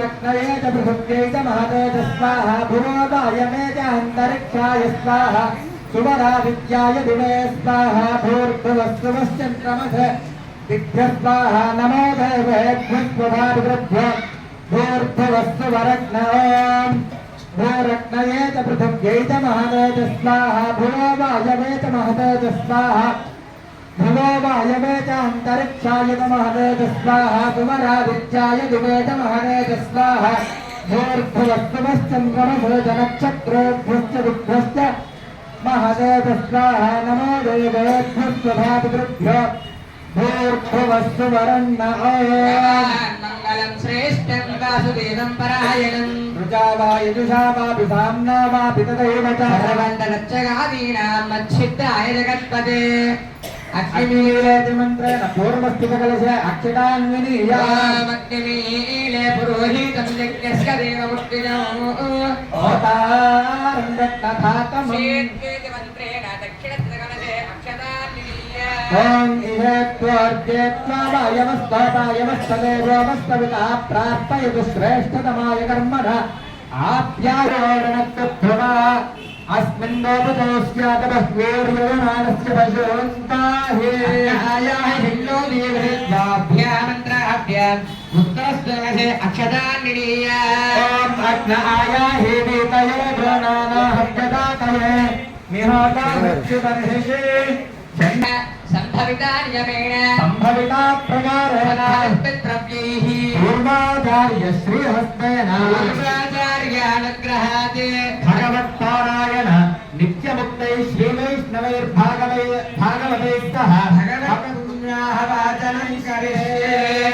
भूरत्नये च पृथिव्यै च महते च स्वाहा भुवो वायमे च अन्तरिक्षाय स्वाहा सुवरादित्याय दिवे स्वाहा भूर्भुवस्सुवश्चन्द्रमस दिग्भ्यः स्वाहा नमो देवेभ्यः स्वधाभिभ्यो भूर्भुवस्सुवरत्न ओम् भूरत्नये च पृथिव्यै च महते च स्वाहा भुवो वायमे च महते च स्वाहा भुवो वायवे च अन्तरिक्षाय महते च स्वाहा सुवरादित्याय दिवे च महते च स्वाहा भूर्भुवस्सुवश्चन्द्रमसो च नक्षत्रेभ्यश्च दिग्भ्यश्च महते च स्वाहा नमो देवेभ्यः स्वधापितृभ्यो भूर्भुवस्सुवरन्न मङ्गलं श्रेष्ठं वासुदेवं परायणं रुजा वा यजुषा वापि साम्ना वापि तदैव च सर्वन्तरक्षगादीनां मच्छिद्धाय जगत्पते अग्निमीलेति मन्त्रेण पूर्वस्थितकलशे अक्षतान्विनीयामग्निमीले पुरोहितं यज्ञस्य देवमुत्तिनो ओतारं रत्नधातमं शेत्वेति मन्त्रेण दक्षिणस्य कलशे अक्षतान्विनीया ॐ इहेत्वर्जेत्वा वायमस्तदेवोमस्तविता प्रार्थयतु श्रेष्ठतमाय कर्मणः आप्यायोरणक्तभ्यवा अस्मिन् लोपदोस्यातबह्वीर्यमानस्य पशुन्ताहे आयाः हिल्लो देवहित्वाभ्यामन्त्राभ्याम् उत्तरस्वरसे अक्षतान्विनीया ॐ अग्न आयाहे वीतये गृणानाहव्यदातये निहोतामृत्युबर्हिषे सम्भवितान्यमेण सम्भविता प्रकारेण पितृव्यैः पूर्वाचार्य श्रीहस्तेन पूर्वाचार्यानुग्रहात् भगवत्पारायण नित्यमुक्तैः श्रीवैष्णवैर्भागवतैः सह भगवत्पुण्याः वाचनं करिष्ये